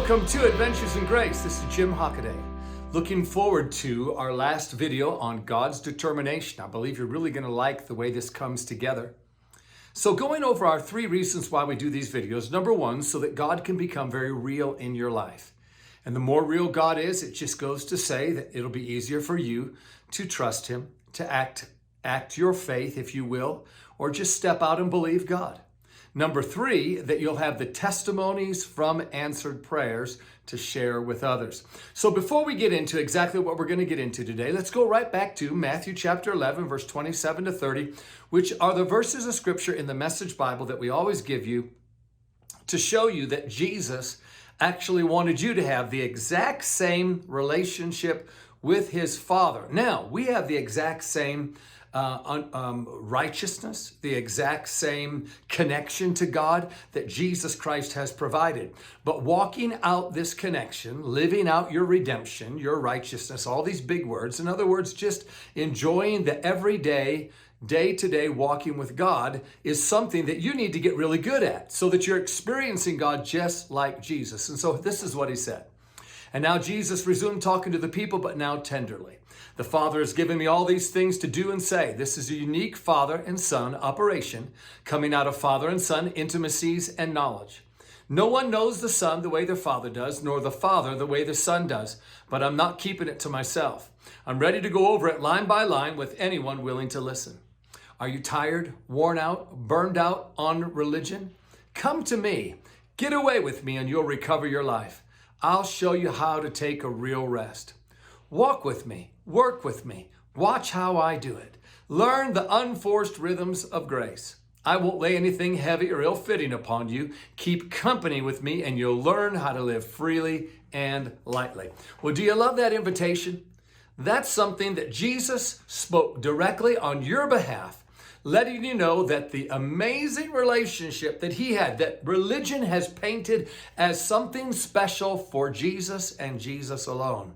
Welcome to Adventures in Grace. This is jhmi. Looking forward to our last video on God's determination. I believe you're really going to like the way this comes together. So going over our 3 reasons why we do these videos. Number 1, so that God can become very real in your life. And the more real God is, it just goes to say that it'll be easier for you to trust Him, to act your faith, if you will, or just step out and believe God. Number 3, that you'll have the testimonies from answered prayers to share with others. So before we get into exactly what we're going to get into today, let's go right back to Matthew chapter 11, verse 27 to 30, which are the verses of Scripture in the Message Bible that we always give you to show you that Jesus actually wanted you to have the exact same relationship with His Father. Now, we have the exact same righteousness, the exact same connection to God that Jesus Christ has provided. But walking out this connection, living out your redemption, your righteousness, all these big words, in other words, just enjoying the everyday, day-to-day walking with God is something that you need to get really good at so that you're experiencing God just like Jesus. And so this is what He said. And now Jesus resumed talking to the people, but now tenderly. The Father has given me all these things to do and say. This is a unique Father and Son operation coming out of Father and Son intimacies and knowledge. No one knows the Son the way their Father does, nor the Father the way the Son does. But I'm not keeping it to myself. I'm ready to go over it line by line with anyone willing to listen. Are you tired, worn out, burned out on religion? Come to me. Get away with me and you'll recover your life. I'll show you how to take a real rest. Walk with me, work with me, watch how I do it. Learn the unforced rhythms of grace. I won't lay anything heavy or ill-fitting upon you. Keep company with me and you'll learn how to live freely and lightly. Well, do you love that invitation? That's something that Jesus spoke directly on your behalf, letting you know that the amazing relationship that He had, that religion has painted as something special for Jesus and Jesus alone,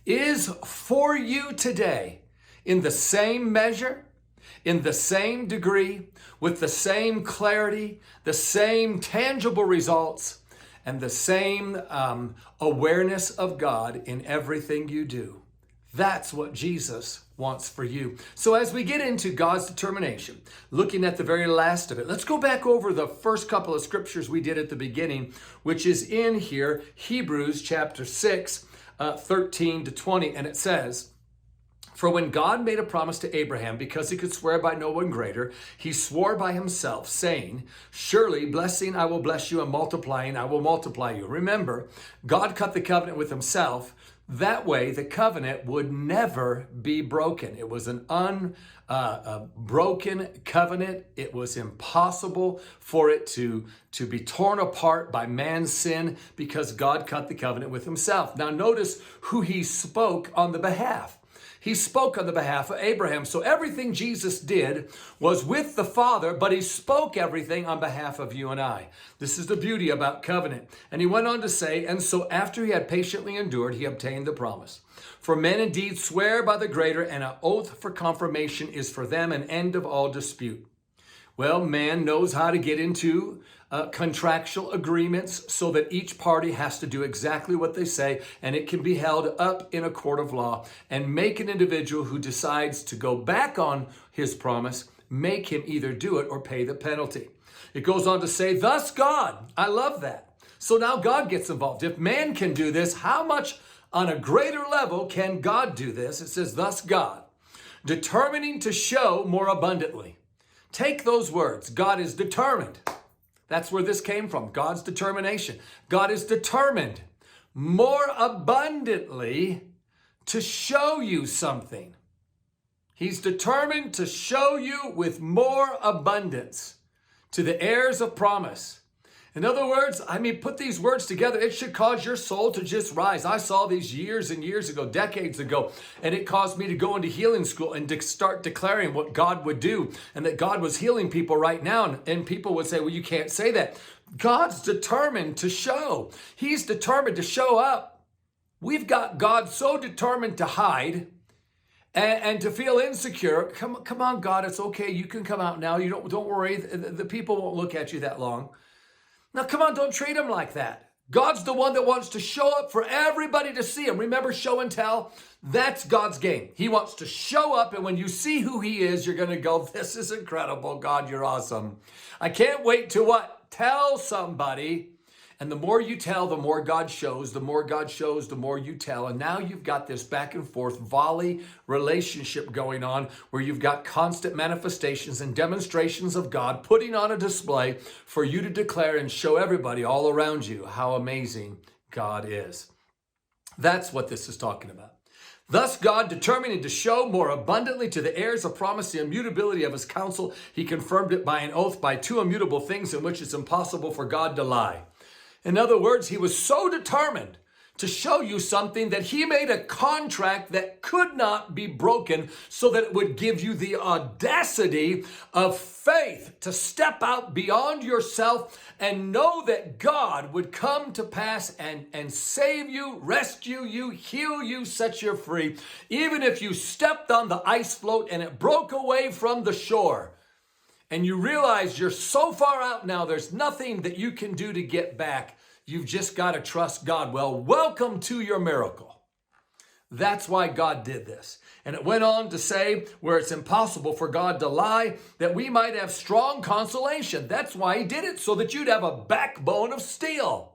is for you today in the same measure, in the same degree, with the same clarity, the same tangible results, and the same awareness of God in everything you do. That's what Jesus wants for you. So as we get into God's determination, looking at the very last of it, let's go back over the first couple of scriptures we did at the beginning, which is in here, Hebrews chapter 6, 13 to 20. And it says, "For when God made a promise to Abraham, because He could swear by no one greater, He swore by Himself, saying, 'Surely blessing I will bless you, and multiplying I will multiply you.'" Remember, God cut the covenant with Himself. That way, the covenant would never be broken. It was an unbroken covenant. It was impossible for it to be torn apart by man's sin because God cut the covenant with Himself. Now notice who He spoke on the behalf. He spoke on the behalf of Abraham. So everything Jesus did was with the Father, but He spoke everything on behalf of you and I. This is the beauty about covenant. And He went on to say, "And so after He had patiently endured, He obtained the promise. For men indeed swear by the greater, and an oath for confirmation is for them an end of all dispute." Well, man knows how to get into contractual agreements so that each party has to do exactly what they say, and it can be held up in a court of law and make an individual who decides to go back on his promise, make him either do it or pay the penalty. It goes on to say, "Thus God." I love that. So now God gets involved. If man can do this, how much on a greater level can God do this? It says, "Thus God, determining to show more abundantly." Take those words. God is determined. That's where this came from. God's determination. God is determined more abundantly to show you something. He's determined to show you with more abundance to the heirs of promise. In other words, put these words together. It should cause your soul to just rise. I saw these years and years ago, decades ago, and it caused me to go into healing school and to start declaring what God would do and that God was healing people right now. And people would say, well, you can't say that. God's determined to show. He's determined to show up. We've got God so determined to hide and to feel insecure. Come on, God, it's okay. You can come out now. Don't worry. The people won't look at you that long. Now, come on, don't treat him like that. God's the one that wants to show up for everybody to see him. Remember show and tell? That's God's game. He wants to show up, and when you see who he is, you're going to go, this is incredible. God, you're awesome. I can't wait to what? Tell somebody. And the more you tell, the more God shows. The more God shows, the more you tell. And now you've got this back and forth volley relationship going on where you've got constant manifestations and demonstrations of God putting on a display for you to declare and show everybody all around you how amazing God is. That's what this is talking about. Thus God, determining to show more abundantly to the heirs of promise the immutability of his counsel, he confirmed it by an oath by two immutable things in which it's impossible for God to lie. In other words, he was so determined to show you something that he made a contract that could not be broken so that it would give you the audacity of faith to step out beyond yourself and know that God would come to pass and save you, rescue you, heal you, set you free, even if you stepped on the ice float and it broke away from the shore. And you realize you're so far out now, there's nothing that you can do to get back. You've just got to trust God. Well, welcome to your miracle. That's why God did this. And it went on to say, where it's impossible for God to lie, that we might have strong consolation. That's why he did it, so that you'd have a backbone of steel.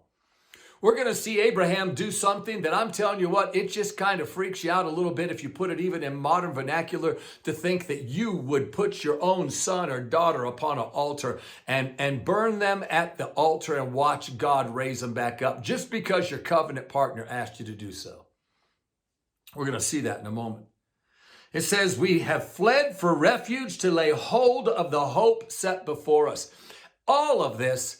We're going to see Abraham do something that I'm telling you what, it just kind of freaks you out a little bit if you put it even in modern vernacular to think that you would put your own son or daughter upon an altar and burn them at the altar and watch God raise them back up just because your covenant partner asked you to do so. We're going to see that in a moment. It says, we have fled for refuge to lay hold of the hope set before us. All of this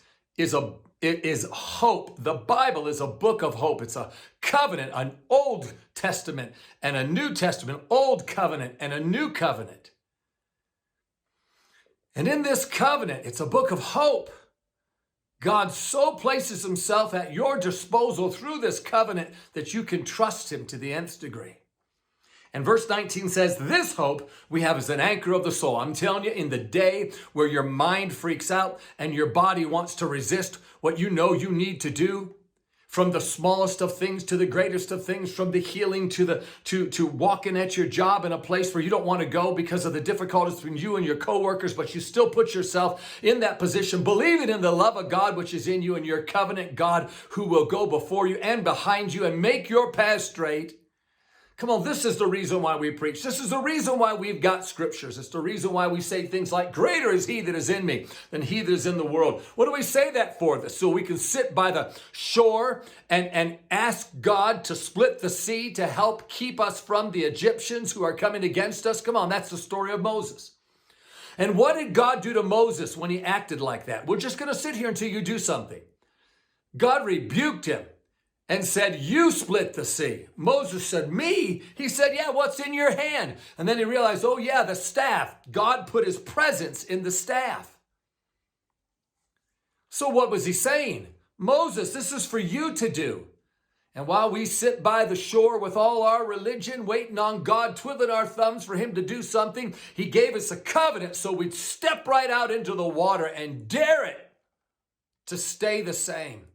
it is hope. The Bible is a book of hope. It's a covenant, an Old Testament and a New Testament, Old Covenant and a New Covenant. And in this covenant, it's a book of hope. God so places himself at your disposal through this covenant that you can trust him to the nth degree. And verse 19 says, this hope we have as an anchor of the soul. I'm telling you, in the day where your mind freaks out and your body wants to resist what you know you need to do, from the smallest of things to the greatest of things, from the healing to walking at your job in a place where you don't want to go because of the difficulties between you and your coworkers, but you still put yourself in that position, believing in the love of God which is in you and your covenant God who will go before you and behind you and make your path straight. Come on, this is the reason why we preach. This is the reason why we've got scriptures. It's the reason why we say things like, greater is he that is in me than he that is in the world. What do we say that for? So we can sit by the shore and ask God to split the sea to help keep us from the Egyptians who are coming against us. Come on, that's the story of Moses. And what did God do to Moses when he acted like that? We're just going to sit here until you do something. God rebuked him and said, you split the sea. Moses said, me? He said, yeah, what's in your hand? And then he realized, oh yeah, the staff. God put his presence in the staff. So what was he saying? Moses, this is for you to do. And while we sit by the shore with all our religion, waiting on God, twiddling our thumbs for him to do something, he gave us a covenant so we'd step right out into the water and dare it to stay the same.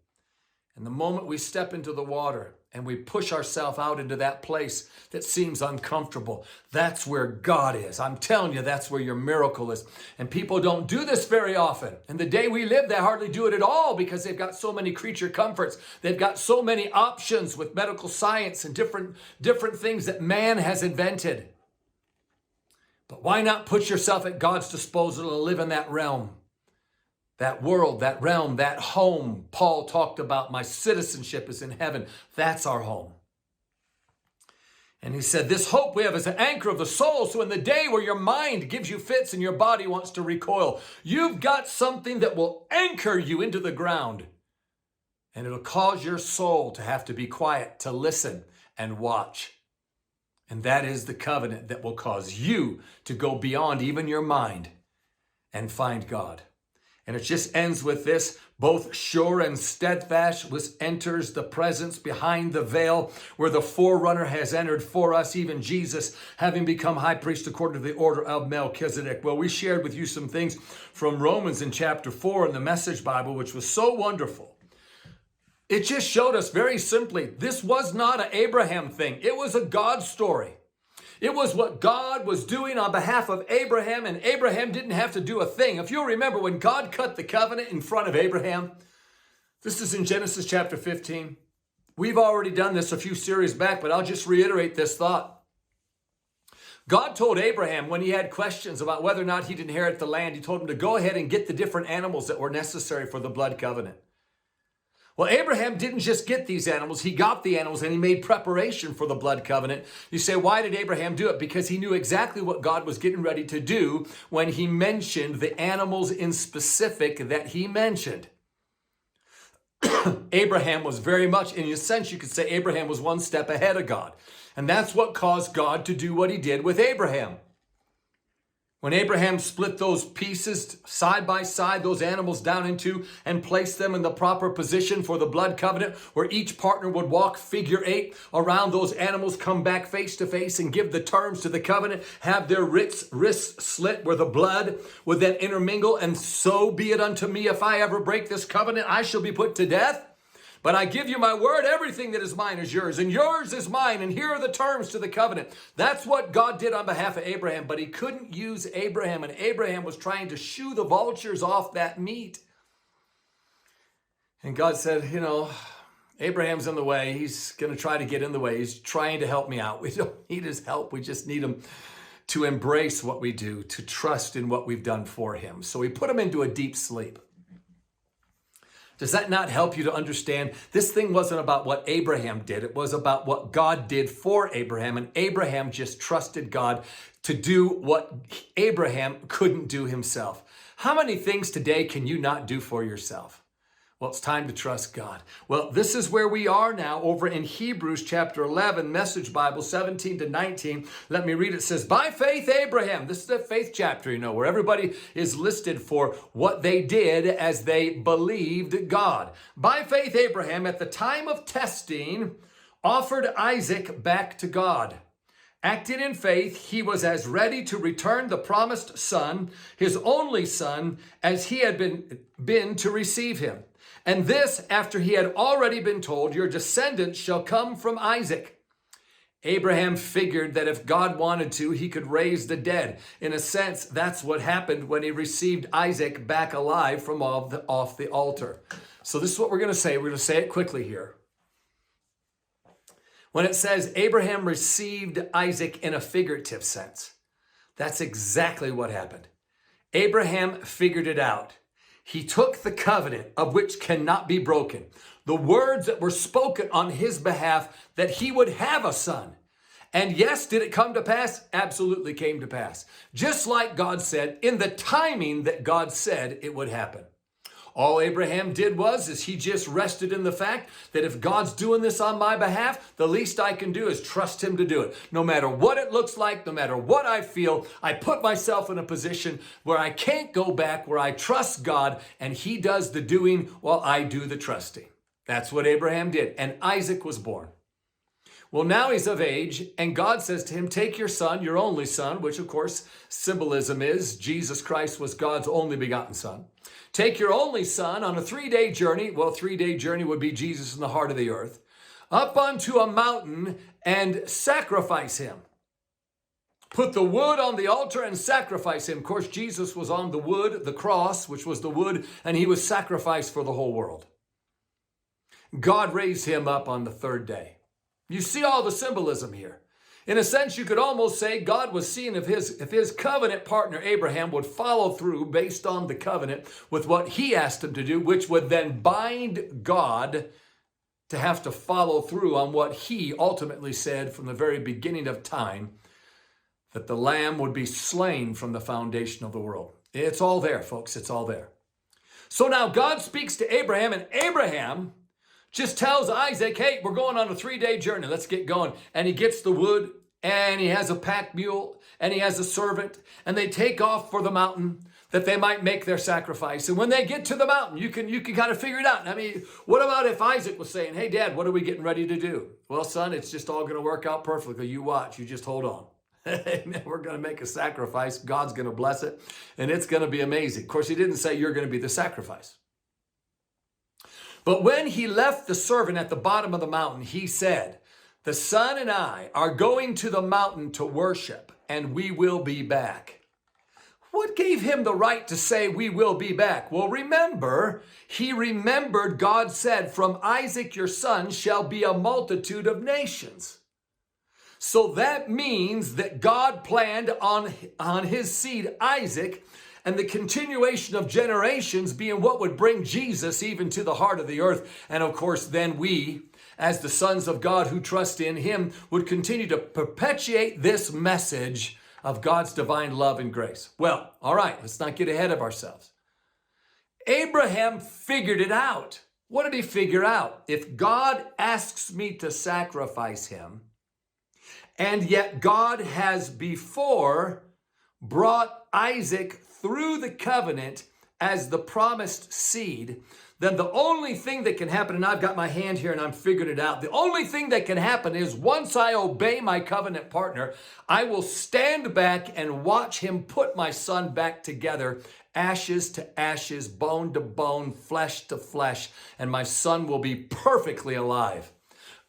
And the moment we step into the water and we push ourselves out into that place that seems uncomfortable, that's where God is. I'm telling you, that's where your miracle is. And people don't do this very often. In the day we live, they hardly do it at all because they've got so many creature comforts. They've got so many options with medical science and different things that man has invented. But why not put yourself at God's disposal and live in that realm? That world, that realm, that home Paul talked about, my citizenship is in heaven. That's our home. And he said, this hope we have is an anchor of the soul. So in the day where your mind gives you fits and your body wants to recoil, you've got something that will anchor you into the ground. And it'll cause your soul to have to be quiet, to listen and watch. And that is the covenant that will cause you to go beyond even your mind and find God. And it just ends with this, both sure and steadfast, which enters the presence behind the veil, where the forerunner has entered for us, even Jesus, having become high priest according to the order of Melchizedek. Well, we shared with you some things from Romans in chapter 4 in the Message Bible, which was so wonderful. It just showed us very simply, this was not an Abraham thing. It was a God story. It was what God was doing on behalf of Abraham, and Abraham didn't have to do a thing. If you'll remember, when God cut the covenant in front of Abraham, this is in Genesis chapter 15. We've already done this a few series back, but I'll just reiterate this thought. God told Abraham when he had questions about whether or not he'd inherit the land, he told him to go ahead and get the different animals that were necessary for the blood covenant. Well, Abraham didn't just get these animals, he got the animals and he made preparation for the blood covenant. You say, why did Abraham do it? Because he knew exactly what God was getting ready to do when he mentioned the animals in specific that he mentioned. Abraham was very much, in a sense, you could say Abraham was one step ahead of God. And that's what caused God to do what he did with Abraham. When Abraham split those pieces side by side, those animals down into, and placed them in the proper position for the blood covenant, where each partner would walk figure 8 around those animals, come back face to face and give the terms to the covenant, have their wrists slit where the blood would then intermingle, and so be it unto me, if I ever break this covenant, I shall be put to death. But I give you my word, everything that is mine is yours, and yours is mine, and here are the terms to the covenant. That's what God did on behalf of Abraham, but he couldn't use Abraham, and Abraham was trying to shoo the vultures off that meat. And God said, Abraham's in the way. He's going to try to get in the way. He's trying to help me out. We don't need his help. We just need him to embrace what we do, to trust in what we've done for him. So we put him into a deep sleep. Does that not help you to understand? This thing wasn't about what Abraham did. It was about what God did for Abraham. And Abraham just trusted God to do what Abraham couldn't do himself. How many things today can you not do for yourself? Well, it's time to trust God. Well, this is where we are now over in Hebrews chapter 11, Message Bible 17 to 19. Let me read it. It says, by faith, Abraham. This is the faith chapter, where everybody is listed for what they did as they believed God. By faith, Abraham, at the time of testing, offered Isaac back to God. Acting in faith, he was as ready to return the promised son, his only son, as he had been to receive him. And this after he had already been told, your descendants shall come from Isaac. Abraham figured that if God wanted to, he could raise the dead. In a sense, that's what happened when he received Isaac back alive from off the altar. So this is what we're going to say. We're going to say it quickly here. When it says Abraham received Isaac in a figurative sense, that's exactly what happened. Abraham figured it out. He took the covenant of which cannot be broken, the words that were spoken on his behalf that he would have a son. And yes, did it come to pass? Absolutely came to pass. Just like God said, in the timing that God said it would happen. All Abraham did is he just rested in the fact that if God's doing this on my behalf, the least I can do is trust him to do it. No matter what it looks like, no matter what I feel, I put myself in a position where I can't go back, where I trust God, and he does the doing while I do the trusting. That's what Abraham did, and Isaac was born. Well, now he's of age, and God says to him, take your son, your only son, which of course symbolism is Jesus Christ was God's only begotten son. Take your only son on a 3-day journey. Well, 3-day journey would be Jesus in the heart of the earth. Up onto a mountain and sacrifice him. Put the wood on the altar and sacrifice him. Of course, Jesus was on the wood, the cross, which was the wood, and he was sacrificed for the whole world. God raised him up on the 3rd day. You see all the symbolism here. In a sense, you could almost say God was seeing if his covenant partner Abraham would follow through based on the covenant with what he asked him to do, which would then bind God to have to follow through on what he ultimately said from the very beginning of time, that the lamb would be slain from the foundation of the world. It's all there, folks. It's all there. So now God speaks to Abraham, and Abraham just tells Isaac, hey, we're going on a 3-day journey. Let's get going. And he gets the wood, and he has a pack mule, and he has a servant, and they take off for the mountain that they might make their sacrifice. And when they get to the mountain, you can kind of figure it out. I mean, what about if Isaac was saying, hey, Dad, what are we getting ready to do? Well, son, it's just all going to work out perfectly. You watch. You just hold on. We're going to make a sacrifice. God's going to bless it, and it's going to be amazing. Of course, he didn't say you're going to be the sacrifice. But when he left the servant at the bottom of the mountain, he said, the son and I are going to the mountain to worship, and we will be back. What gave him the right to say we will be back? Well, remember, he remembered God said, from Isaac your son shall be a multitude of nations. So that means that God planned on his seed, Isaac, and the continuation of generations being what would bring Jesus even to the heart of the earth. And of course, then we, as the sons of God who trust in him, would continue to perpetuate this message of God's divine love and grace. Well, all right, let's not get ahead of ourselves. Abraham figured it out. What did he figure out? If God asks me to sacrifice him, and yet God has before brought Isaac through the covenant as the promised seed, then the only thing that can happen, and I've got my hand here and I'm figuring it out, the only thing that can happen is once I obey my covenant partner, I will stand back and watch him put my son back together, ashes to ashes, bone to bone, flesh to flesh, and my son will be perfectly alive.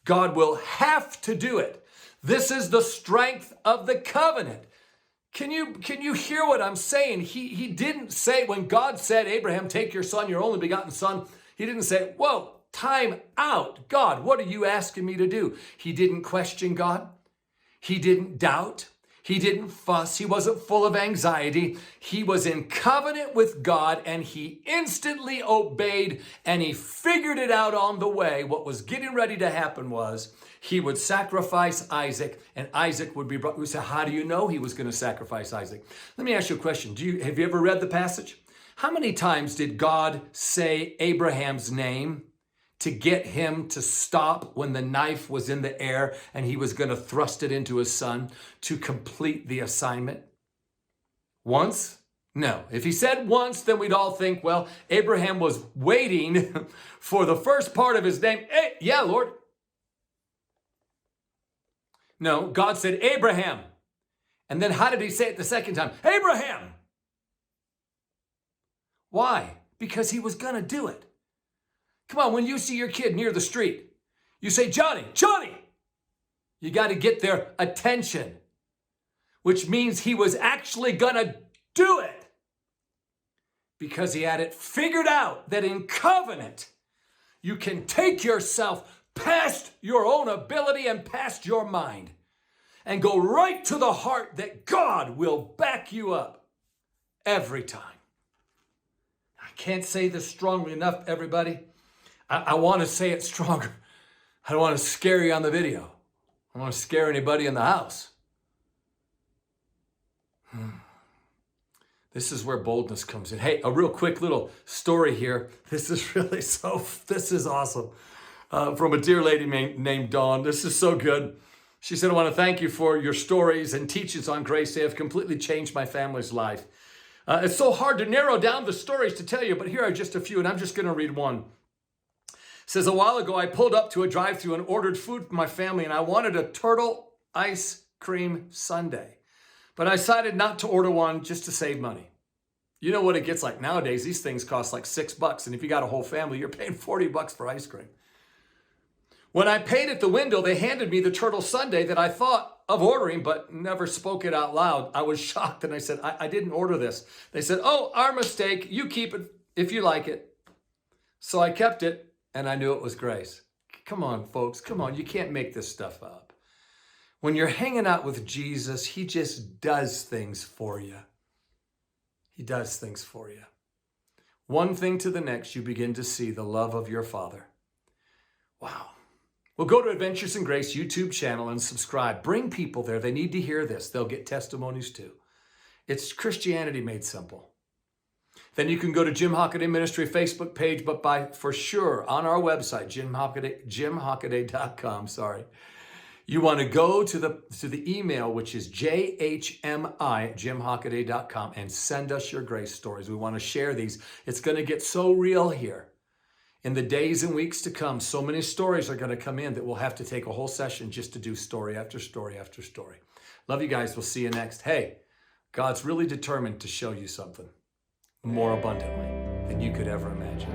God will have to do it. This is the strength of the covenant. Can you hear what I'm saying? He didn't say, when God said, Abraham, take your son, your only begotten son, he didn't say, whoa, time out. God, what are you asking me to do? He didn't question God. He didn't doubt. He didn't fuss. He wasn't full of anxiety. He was in covenant with God, and he instantly obeyed, and he figured it out on the way. What was getting ready to happen was he would sacrifice Isaac, and Isaac would be brought. We say, how do you know he was going to sacrifice Isaac? Let me ask you a question. Have you ever read the passage? How many times did God say Abraham's name to get him to stop when the knife was in the air and he was going to thrust it into his son to complete the assignment? Once? No. If he said once, then we'd all think, well, Abraham was waiting for the first part of his name. Hey, yeah, Lord. No, God said, Abraham. And then how did he say it the second time? Abraham. Why? Because he was going to do it. Come on, when you see your kid near the street, you say, Johnny, Johnny. You got to get their attention, which means he was actually going to do it because he had it figured out that in covenant, you can take yourself past your own ability and past your mind and go right to the heart that God will back you up every time. I can't say this strongly enough, everybody. I want to say it stronger. I don't want to scare you on the video. I don't want to scare anybody in the house. This is where boldness comes in. Hey, a real quick little story here. This is awesome. From a dear lady named Dawn. This is so good. She said, I want to thank you for your stories and teachings on grace. They have completely changed my family's life. It's so hard to narrow down the stories to tell you, but here are just a few, and I'm just going to read one. It says, a while ago, I pulled up to a drive-thru and ordered food for my family, and I wanted a turtle ice cream sundae. But I decided not to order one just to save money. You know what it gets like nowadays. These things cost like $6, and if you got a whole family, you're paying $40 for ice cream. When I paid at the window, they handed me the turtle sundae that I thought of ordering, but never spoke it out loud. I was shocked, and I said, I didn't order this. They said, oh, our mistake. You keep it if you like it. So I kept it, and I knew it was grace. Come on, folks. Come on. You can't make this stuff up. When you're hanging out with Jesus, he just does things for you. He does things for you. One thing to the next, you begin to see the love of your Father. Wow. Well, go to Adventures in Grace YouTube channel and subscribe. Bring people there. They need to hear this. They'll get testimonies too. It's Christianity made simple. Then you can go to Jim Hockaday Ministry Facebook page, but for sure on our website, jimhockaday.com, you want to go to the email, which is jhmi@jimhockaday.com, and send us your grace stories. We want to share these. It's going to get so real here. In the days and weeks to come, so many stories are going to come in that we'll have to take a whole session just to do story after story after story. Love you guys. We'll see you next. Hey, God's really determined to show you something more abundantly than you could ever imagine.